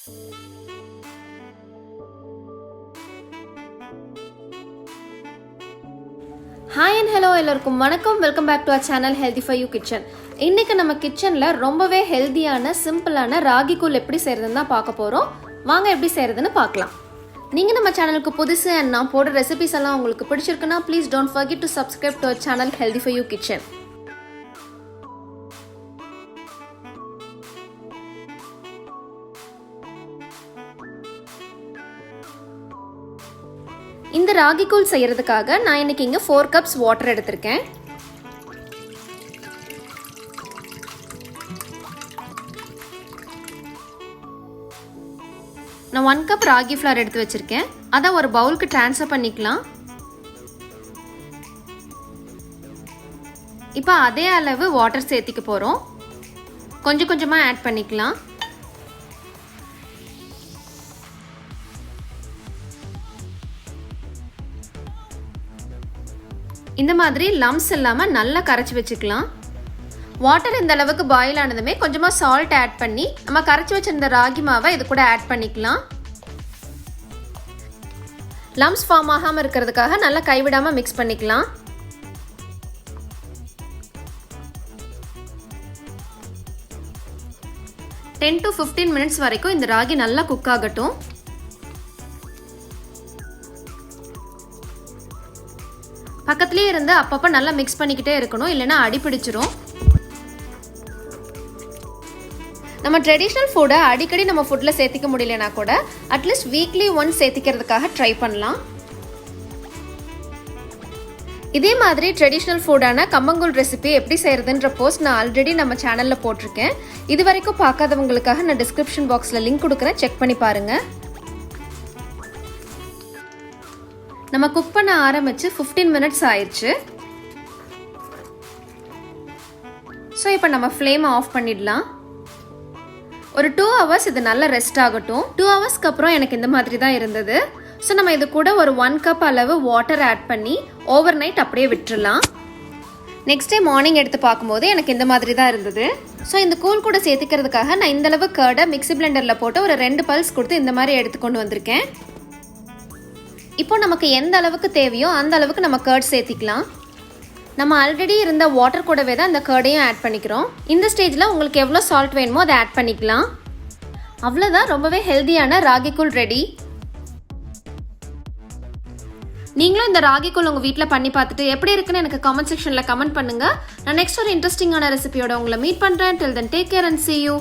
Hi and hello எல்லாருக்கும் வணக்கம். Welcome back to our channel Healthy for You Kitchen. இன்னைக்கு நம்ம கிச்சன்ல ரொம்பவே ஹெல்தியான சிம்பிளான ராகி கூழ் எப்படி செய்யறதுன்னு தான் பார்க்க போறோம். வாங்க எப்படி செய்யறதுன்னு பார்க்கலாம். நீங்க நம்ம சேனலுக்கு புதுசு and நான் போடுற ரெசிபீஸ் எல்லாம் உங்களுக்கு பிடிச்சிருக்குனா please don't forget to subscribe to our channel Healthy for You Kitchen. இந்த ராகி கூழ் செய்யறதுக்காக நான் இன்னைக்கு இங்க 4 கப்ஸ் வாட்டர் எடுத்துர்க்கேன். நான் 1 கப் ராகி flour எடுத்து வச்சிருக்கேன். அத ஒரு பவுலுக்கு ட்ரான்ஸ்ஃபர் பண்ணிக்கலாம். இப்போ அதே அளவு வாட்டர் சேர்த்திக்க போறோம். கொஞ்சம் கொஞ்சமா ஆட் பண்ணிக்கலாம். இந்த மாதிரி லம்ப்ஸ் இல்லாம நல்லா கரைச்சு வெச்சுக்கலாம். வாட்டர் இந்த அளவுக்கு பாயில் ஆனதுமே கொஞ்சமா salt ஆட் பண்ணி நம்ம கரைச்சு வச்சிருந்த ராகி மாவை இது கூட ஆட் பண்ணிக்கலாம். லம்ப்ஸ் ஃபார்ம் ஆகாம இருக்கிறதுக்காக நல்லா கைவிடாம mix பண்ணிக்கலாம். $10 to 15 minutes வரைக்கும் இந்த ராகி நல்லா குக் ஆகட்டும். பக்கத்துலயே இருந்து அப்பப்ப நல்லா mix பண்ணிக்கிட்டே இருக்கணும், இல்லனா அடி பிடிச்சிரும். நம்ம ட்ரெடிஷனல் ஃபுட் அடிக்கடி நம்ம ஃபுட்ல சேர்த்திக்க முடியலனா கூட அட்லீஸ்ட் வீக்லி ஒன்ஸ் சேர்த்திக்கிறதுக்காக ட்ரை பண்ணலாம். இதே மாதிரி ட்ரெடிஷனல் ஃபுட்டான kambukool ரெசிபி எப்படி செய்யறதுன்ற போஸ்ட் நான் ஆல்ரெடி நம்ம சேனல்ல போட்டுருக்கேன். இதுவரைக்கும் பார்க்காதவங்களுக்காக நான் டிஸ்கிரிப்ஷன் பாக்ஸ்ல லிங்க் கொடுக்கிறேன், செக் பண்ணி பாருங்க. நம்ம குக் பண்ண ஆரம்பிச்சு 15 மினிட்ஸ் ஆயிருச்சு. சோ இப்போ நம்ம ஃப்ளேம் ஆஃப் பண்ணிடலாம். ஒரு 2 hours இது நல்லா ரெஸ்ட் ஆகட்டும். 2 ஹவர்ஸ்க்கு அப்புறம் எனக்கு இந்த மாதிரி தான் இருந்தது. சோ நம்ம இது கூட ஒரு 1 கப் அளவு வாட்டர் ஆட் பண்ணி ஓவர் நைட் அப்படியே விட்டுறலாம். நெக்ஸ்ட் டே மார்னிங் எடுத்து பார்க்கும்போது எனக்கு இந்த மாதிரி தான் இருந்தது. ஸோ இந்த கூழ் கூட சேர்த்துக்கிறதுக்காக நான் இந்த அளவு கர்டை மிக்ஸி பிளெண்டரில் போட்டு ஒரு 2 பல்ஸ் கொடுத்து இந்த மாதிரி எடுத்து கொண்டு வந்திருக்கேன். இப்போ நமக்கு எந்த அளவுக்கு தேவையோ அந்த அளவுக்கு நம்ம கர்ட் சேர்த்திக்கலாம். நம்ம ஆல்ரெடி இருந்த வாட்டர் கூடவே தான் இந்த கர்டையும் ஆட் பண்ணிக்கிறோம். இந்த ஸ்டேஜில் உங்களுக்கு எவ்வளோ சால்ட் வேணுமோ அதை ஆட் பண்ணிக்கலாம். அவ்வளோதான், ரொம்பவே ஹெல்தியான ராகி கூழ் ரெடி. நீங்களும் இந்த ராகி கூழ் உங்கள் வீட்டில் பண்ணி பார்த்துட்டு எப்படி இருக்குன்னு எனக்கு கமெண்ட் செக்ஷனில் கமெண்ட் பண்ணுங்கள். நான் நெக்ஸ்ட் ஒரு இன்ட்ரெஸ்டிங்கான ரெசிபியோட உங்களை மீட் பண்ணுறேன். Till then, take care and see you.